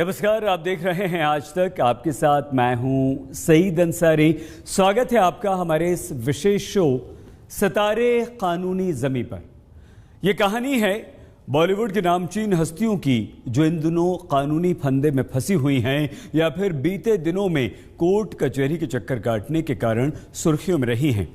नमस्कार, आप देख रहे हैं आज तक। आपके साथ मैं हूं सईद अंसारी। स्वागत है आपका हमारे इस विशेष शो सितारे कानूनी ज़मीं पर। यह कहानी है बॉलीवुड की नामचीन हस्तियों की जो इन दिनों कानूनी फंदे में फंसी हुई हैं या फिर बीते दिनों में कोर्ट कचहरी के चक्कर काटने के कारण सुर्खियों में रही हैं।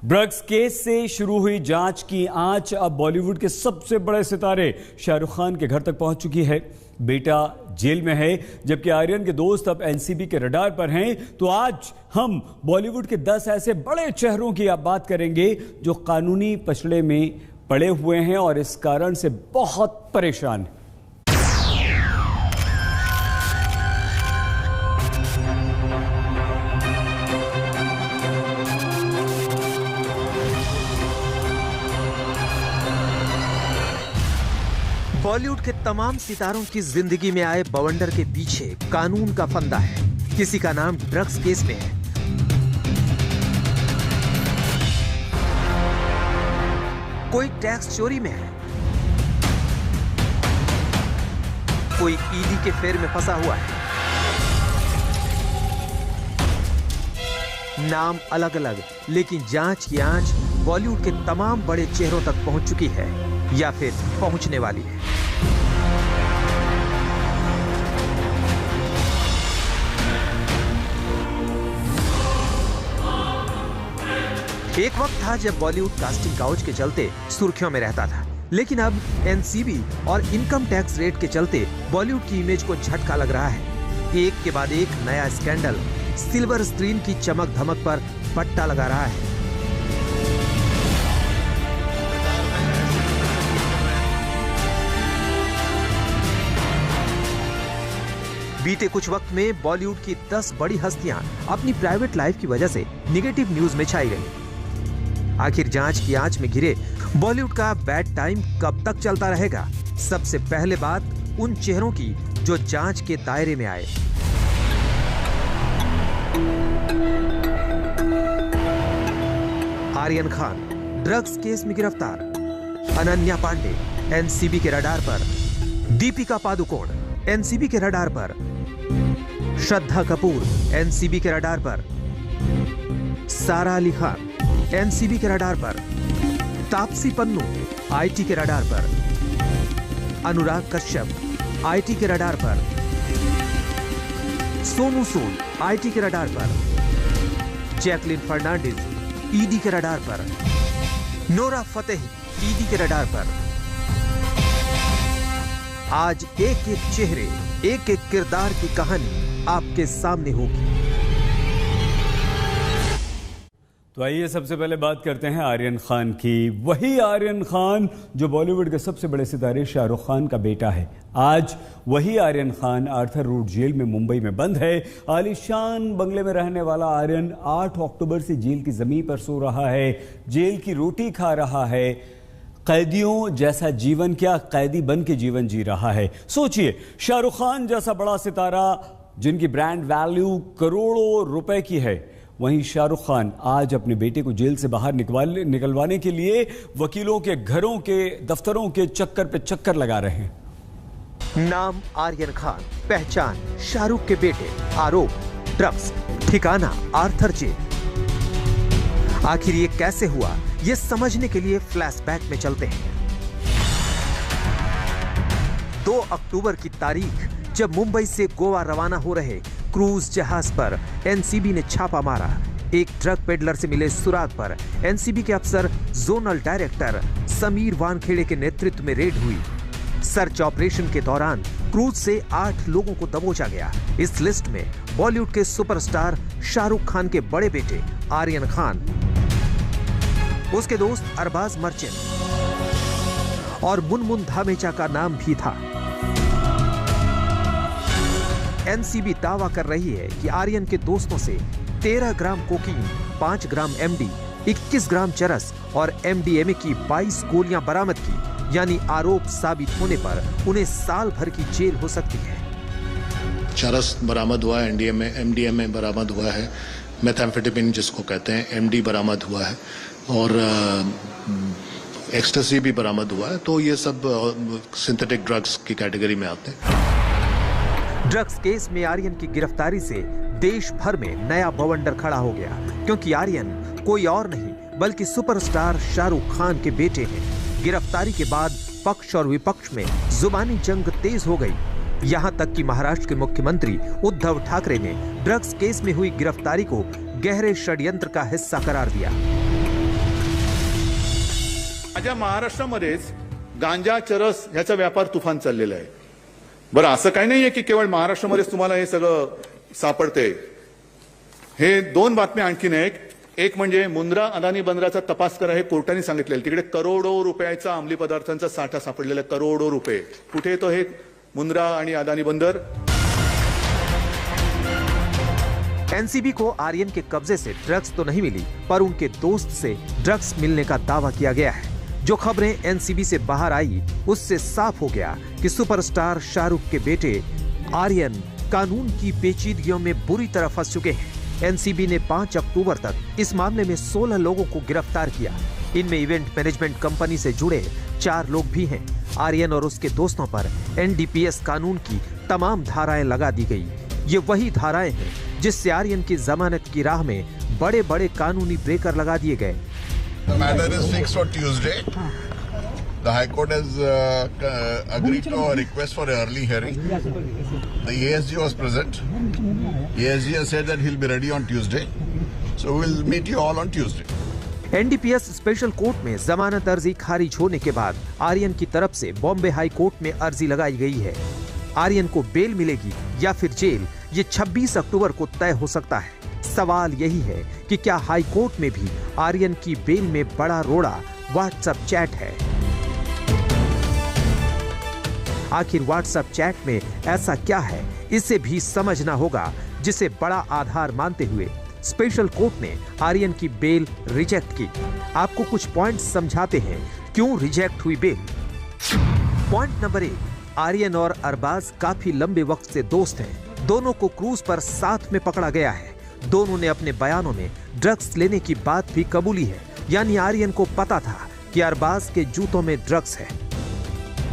ड्रग्स केस से शुरू हुई जांच की आंच अब बॉलीवुड के सबसे बड़े सितारे शाहरुख खान के घर तक पहुंच चुकी है। बेटा जेल में है, जबकि आर्यन के दोस्त अब एनसीबी के रडार पर हैं। तो आज हम बॉलीवुड के 10 ऐसे बड़े चेहरों की आप बात करेंगे जो कानूनी पछड़े में पड़े हुए हैं और इस कारण से बहुत परेशान हैं। बॉलीवुड के तमाम सितारों की जिंदगी में आए बवंडर के पीछे कानून का फंदा है। किसी का नाम ड्रग्स केस में है, कोई टैक्स चोरी में है, कोई ईडी के फेर में फंसा हुआ है। नाम अलग अलग, लेकिन जांच की आंच बॉलीवुड के तमाम बड़े चेहरों तक पहुंच चुकी है या फिर पहुंचने वाली है। एक वक्त था जब बॉलीवुड कास्टिंग काउच के चलते सुर्खियों में रहता था, लेकिन अब एनसीबी और इनकम टैक्स रेट के चलते बॉलीवुड की इमेज को झटका लग रहा है। एक के बाद एक नया स्कैंडल सिल्वर स्क्रीन की चमक धमक पर पट्टा लगा रहा है। बीते कुछ वक्त में बॉलीवुड की 10 बड़ी हस्तियां अपनी प्राइवेट लाइफ की वजह से निगेटिव न्यूज में छाई रही। आखिर जांच की आंच में घिरे बॉलीवुड का बैड टाइम कब तक चलता रहेगा? सबसे पहले बात उन चेहरों की जो जांच के दायरे में आए। आर्यन खान ड्रग्स केस में गिरफ्तार, अनन्या पांडे एनसीबी के रडार पर, दीपिका पादुकोण एनसीबी के रडार पर, श्रद्धा कपूर एनसीबी के रडार पर, सारा अली खान एनसीबी के रडार पर, तापसी पन्नू आईटी के रडार पर, अनुराग कश्यप आईटी के रडार पर, सोनू सूद आईटी के रडार पर, जैकलिन फर्नांडिस ईडी के रडार पर, नोरा फतेही ईडी के रडार पर। आज एक एक चेहरे, एक एक किरदार की कहानी आपके सामने होगी। तो आइए सबसे पहले बात करते हैं आर्यन खान की। वही आर्यन खान जो बॉलीवुड के सबसे बड़े सितारे शाहरुख खान का बेटा है। आज वही Aryan Khan Arthur Road jail में मुंबई में बंद है। आलीशान बंगले में रहने वाला आर्यन 8 अक्टूबर से जेल की जमीन पर सो रहा है, जेल की रोटी खा रहा है। कैदियों जैसा जीवन क्या कैदी बन के जीवन जी रहा है। सोचिए, शाहरुख खान जैसा बड़ा सितारा जिनकी ब्रांड वैल्यू करोड़ों रुपए की है, वहीं शाहरुख खान आज अपने बेटे को जेल से बाहर निकलवाने के लिए वकीलों के घरों के दफ्तरों के चक्कर पे चक्कर लगा रहे हैं। नाम आर्यन खान, पहचान शाहरुख के बेटे, आरोप ड्रग्स, ठिकाना आर्थर जेल। आखिर ये कैसे हुआ, ये समझने के लिए फ्लैशबैक में चलते हैं। 2 अक्टूबर की तारीख जब मुंबई से गोवा रवाना हो रहे क्रूज जहाज पर एनसीबी ने छापा मारा। एक ड्रग पेडलर से मिले सुराग पर एनसीबी के अफसर जोनल डायरेक्टर समीर वानखेड़े के नेतृत्व में रेड हुई। सर्च ऑपरेशन के दौरान क्रूज से 8 लोगों को दबोचा गया। इस लिस्ट में बॉलीवुड के सुपरस्टार शाहरुख खान के बड़े बेटे आर्यन खान, उसके दोस्त अरबाज मर्चेंट और मुनमुन धामेचा का नाम भी था। एनसीबी दावा कर रही है कि आर्यन के दोस्तों से 13 ग्राम कोकीन, 5 ग्राम एमडी, 21 ग्राम चरस और एमडीएमए की 22 गोलियां बरामद की। यानी आरोप साबित होने पर उन्हें साल भर की जेल हो सकती है। चरस बरामद हुआ है, एमडीएमए बरामद हुआ है, मेथाम्फेटामिन जिसको कहते हैं एमडी बरामद हुआ है और एक्सटेसी भी बरामद हुआ है। तो ये सब सिंथेटिक ड्रग्स की कैटेगरी में आते हैं। ड्रग्स केस में आर्यन की गिरफ्तारी से देश भर में नया बवंडर खड़ा हो गया, क्योंकि आर्यन कोई और नहीं बल्कि सुपरस्टार शाहरुख खान के बेटे हैं। गिरफ्तारी के बाद पक्ष और विपक्ष में जुबानी जंग तेज हो गई। यहां तक कि महाराष्ट्र के मुख्यमंत्री उद्धव ठाकरे ने ड्रग्स केस में हुई गिरफ्तारी को गहरे षड्यंत्र का हिस्सा करार दिया। माझ्या महाराष्ट्रामध्येच गांजा चरस ह्याचा व्यापार तुफान चाललेला आहे। बरं, असं काही नाहीये की केवळ महाराष्ट्रामध्येच तुम्हाला हे सगळं सापडते। हे दोन बातम्या आणखीन एक म्हणजे मुंद्रा अदानी बंदराचा तपास करा हे कोर्टाने सांगितलेलं। तिकडे करोडो रुपयाचा अंमली पदार्थांचा साठा सापडलेला, करोडो रुपये। कुठे येतो हे मुंद्रा आणि अदानी बंदर? एनसीबी को आर्यन के कब्जे से ड्रग्स तो नहीं मिली, पर उनके दोस्त से ड्रग्स मिलने का दावा किया गया है। जो खबरें एनसीबी से बाहर आई उससे साफ हो गया कि सुपरस्टार शाहरुख के बेटे आर्यन कानून की पेचीदगियों में बुरी तरह फंस चुके हैं। एनसीबी ने 5 अक्टूबर तक इस मामले में 16 लोगों को गिरफ्तार किया। इनमें इवेंट मैनेजमेंट कंपनी से जुड़े 4 लोग भी हैं। आर्यन और उसके दोस्तों पर एनडीपीएस कानून की तमाम धाराएं लगा दी गई। ये वही धाराएं हैं जिससे आर्यन की जमानत की राह में बड़े बड़े कानूनी ब्रेकर लगा दिए गए। The matter is fixed for Tuesday. The High Court has agreed to a request for early hearing. The ASG was present. ASG has said that he'll be ready on Tuesday. So we'll meet you all on Tuesday. NDPS special court में जमानत अर्जी खारिज होने के बाद आर्यन की तरफ से बॉम्बे हाई कोर्ट में अर्जी लगाई गई है। आर्यन को बेल मिलेगी या फिर जेल, ये 26 अक्टूबर को तय हो सकता है। सवाल यही है कि क्या हाई कोर्ट में भी आर्यन की बेल में बड़ा रोड़ा व्हाट्सएप चैट है? आखिर व्हाट्सएप चैट में ऐसा क्या है, इसे भी समझना होगा, जिसे बड़ा आधार मानते हुए स्पेशल कोर्ट ने आर्यन की बेल रिजेक्ट की। आपको कुछ पॉइंट्स समझाते हैं क्यों रिजेक्ट हुई बेल। पॉइंट नंबर 1, आर्यन और अरबाज काफी लंबे वक्त से दोस्त हैं। दोनों को क्रूज पर साथ में पकड़ा गया है। दोनों ने अपने बयानों में ड्रग्स लेने की बात भी कबूली है, यानी आर्यन को पता था कि अरबाज के जूतों में ड्रग्स है।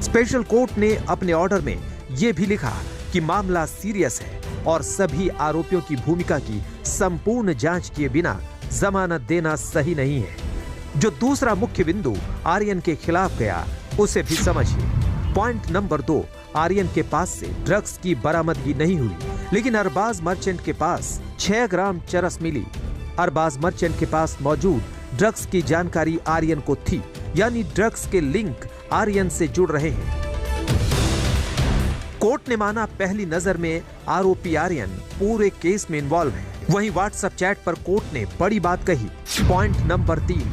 स्पेशल कोर्ट ने अपने ऑर्डर में यह भी लिखा कि मामला सीरियस है और सभी आरोपियों की भूमिका की संपूर्ण जांच किए बिना जमानत देना सही नहीं है। जो दूसरा मुख्य बिंदु आर्यन के खिलाफ गया उसे भी समझिए। पॉइंट नंबर 2, आर्यन के पास से ड्रग्स की बरामदगी नहीं हुई, लेकिन अरबाज मर्चेंट के पास 6 ग्राम चरस मिली। अरबाज मर्चेंट के पास मौजूद ड्रग्स की जानकारी आर्यन को थी, यानी ड्रग्स के लिंक आर्यन से जुड़ रहे हैं। कोर्ट ने माना पहली नजर में आरोपी आर्यन पूरे केस में इन्वॉल्व है। वहीं व्हाट्सएप चैट पर कोर्ट ने बड़ी बात कही। पॉइंट नंबर 3,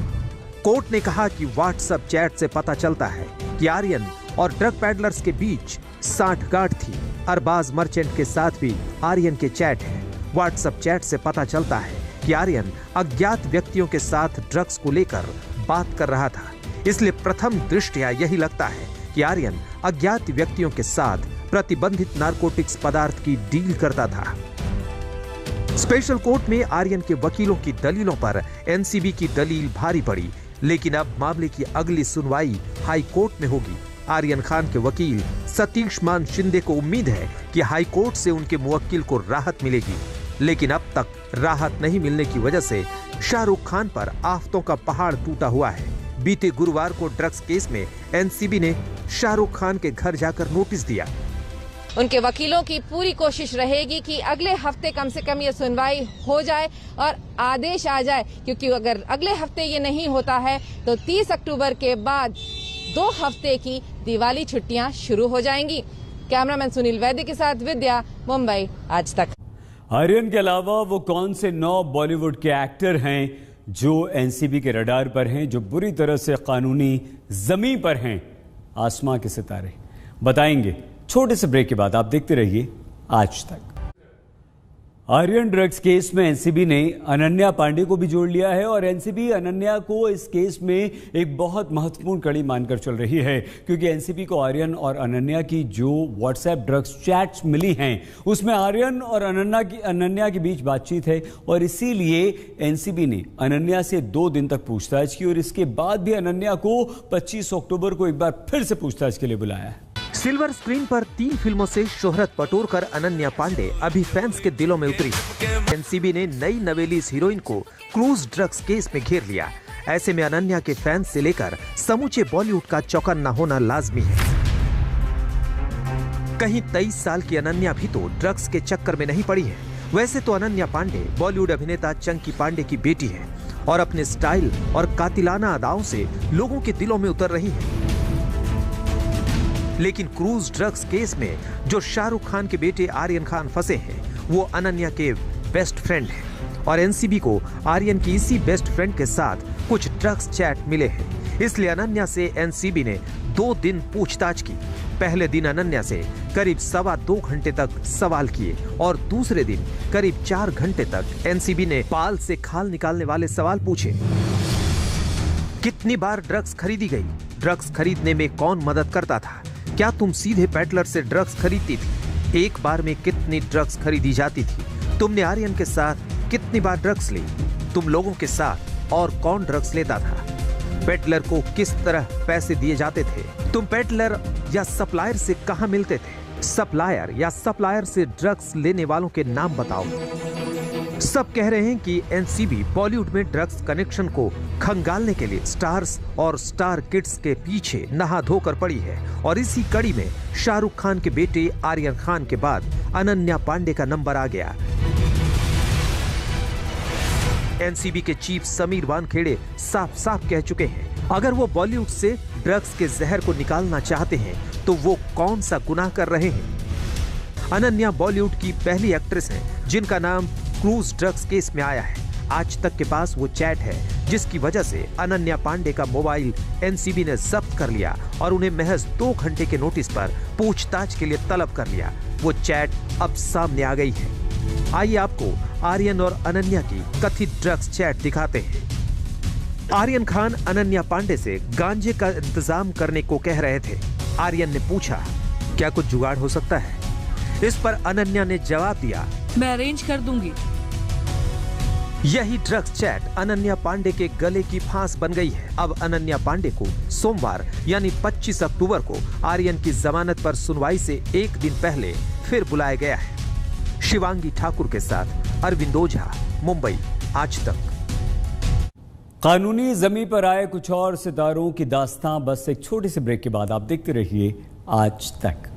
कोर्ट ने कहा कि व्हाट्सएप चैट से पता चलता है कि आर्यन और ड्रग पैडलर्स के बीच सांठगांठ थी। अरबाज मर्चेंट के साथ भी आर्यन के चैट है। व्हाट्सएप चैट से पता चलता है कि आर्यन अज्ञात व्यक्तियों के साथ ड्रग्स को लेकर बात कर रहा था। इसलिए प्रथम दृष्टया यही लगता है कि आर्यन अज्ञात व्यक्तियों के साथ प्रतिबंधित नारकोटिक्स पदार्थ की डील करता था। स्पेशल कोर्ट में आर्यन के वकीलों की दलीलों पर एनसीबी की दलील भारी पड़ी, लेकिन अब मामले की अगली सुनवाई हाई कोर्ट में होगी। आर्यन खान के वकील सतीश मान शिंदे को उम्मीद है कि हाई कोर्ट से उनके मुवक्किल को राहत मिलेगी, लेकिन अब तक राहत नहीं मिलने की वजह से शाहरुख खान पर आफतों का पहाड़ टूटा हुआ है। बीते गुरुवार को ड्रग्स केस में एनसीबी ने शाहरुख खान के घर जाकर नोटिस दिया। उनके वकीलों की पूरी कोशिश रहेगी कि अगले हफ्ते कम से कम ये सुनवाई हो जाए और आदेश आ जाए, क्योंकि अगर अगले हफ्ते ये नहीं होता है तो 30 अक्टूबर के बाद 2 हफ्ते की दिवाली छुट्टियां शुरू हो जाएंगी। कैमरामैन सुनील वैद्य के साथ विद्या, मुंबई आज तक। आर्यन के अलावा वो कौन से 9 बॉलीवुड के एक्टर हैं जो एनसीबी के रडार पर हैं, जो बुरी तरह से कानूनी जमीन पर हैं? आसमां के सितारे बताएंगे छोटे से ब्रेक के बाद। आप देखते रहिए आज तक। आर्यन ड्रग्स केस में एनसीबी ने अनन्या पांडे को भी जोड़ लिया है और एनसीबी अनन्या को इस केस में एक बहुत महत्वपूर्ण कड़ी मानकर चल रही है, क्योंकि एनसीबी को आर्यन और अनन्या की जो व्हाट्सएप ड्रग्स चैट्स मिली हैं उसमें आर्यन और अनन्या के बीच बातचीत है, और इसीलिए एनसीबी ने अनन्या से 2 दिन तक पूछताछ की और इसके बाद भी अनन्या को 25 अक्टूबर को एक बार फिर से पूछताछ के लिए बुलाया है। सिल्वर स्क्रीन पर 3 फिल्मों से शोहरत बटोरकर अनन्या पांडे अभी फैंस के दिलों में उतरी है। एनसीबी ने नई नवेली इस हीरोइन को क्रूज ड्रग्स केस में घेर लिया। ऐसे में अनन्या के फैंस से लेकर समूचे बॉलीवुड का चौकन्ना होना लाजमी है। कहीं 23 साल की अनन्या भी तो ड्रग्स के चक्कर में नहीं पड़ी है। वैसे तो अनन्या पांडे बॉलीवुड अभिनेता चंकी पांडे की बेटी है और अपने स्टाइल और कातिलाना अदाओं से लोगों के दिलों में उतर रही है। लेकिन क्रूज ड्रग्स केस में जो शाहरुख खान के बेटे आर्यन खान फंसे हैं, वो अनन्या के बेस्ट फ्रेंड हैं और एनसीबी को आर्यन की इसी बेस्ट फ्रेंड के साथ कुछ ड्रग्स चैट मिले हैं। इसलिए अनन्या से एनसीबी ने 2 दिन पूछताछ की। पहले दिन अनन्या से करीब 2.25 घंटे तक सवाल किए और दूसरे दिन करीब 4 घंटे तक एनसीबी ने पाल से खाल निकालने वाले सवाल पूछे। कितनी बार ड्रग्स खरीदी गई? ड्रग्स खरीदने में कौन मदद करता था? क्या तुम सीधे पेडलर से ड्रग्स खरीदती थी? एक बार में कितनी ड्रग्स खरीदी जाती थी? तुमने आर्यन के साथ कितनी बार ड्रग्स ली? तुम लोगों के साथ और कौन ड्रग्स लेता था? पेडलर को किस तरह पैसे दिए जाते थे? तुम पेडलर या सप्लायर से कहां मिलते थे? सप्लायर या सप्लायर से ड्रग्स लेने वालों के नाम बताओ। सब कह रहे हैं कि एनसीबी बॉलीवुड में ड्रग्स कनेक्शन को खंगालने के लिए स्टार्स और स्टार किड्स के पीछे नहा धोकर पड़ी है और इसी कड़ी में शाहरुख खान के बेटे आर्यन खान के बाद अनन्या पांडे का नंबर आ गया। एनसीबी के चीफ समीर वानखेड़े साफ साफ कह चुके हैं, अगर वो बॉलीवुड से ड्रग्स के जहर को निकालना चाहते हैं तो वो कौन सा गुनाह कर रहे हैं। अनन्या बॉलीवुड की पहली एक्ट्रेस है जिनका नाम क्रूज ड्रग्स केस में आया है। आज तक के पास वो चैट है जिसकी वजह से अनन्या पांडे का मोबाइल एनसीबी ने जब्त कर लिया और उन्हें महज 2 घंटे के नोटिस पर पूछताछ के लिए तलब कर लिया। वो चैट अब सामने आ गई है। आइए आपको आर्यन और अनन्या की कथित ड्रग्स चैट दिखाते हैं। आर्यन खान अनन्या पांडे से गांजे का इंतजाम करने को कह रहे थे। आर्यन ने पूछा, क्या कुछ जुगाड़ हो सकता है? इस पर अनन्या ने जवाब दिया, मैं अरेंज कर दूंगी। यही ड्रग्स चैट अनन्या पांडे के गले की फांस बन गई है। अब अनन्या पांडे को सोमवार यानी 25 अक्टूबर को आर्यन की जमानत पर सुनवाई से 1 दिन पहले फिर बुलाया गया है। शिवांगी ठाकुर के साथ अरविंद ओझा, मुंबई, आज तक। कानूनी जमीन पर आए कुछ और सितारों की दास्तां बस एक छोटे से ब्रेक के बाद। आप देखते रहिए आज तक।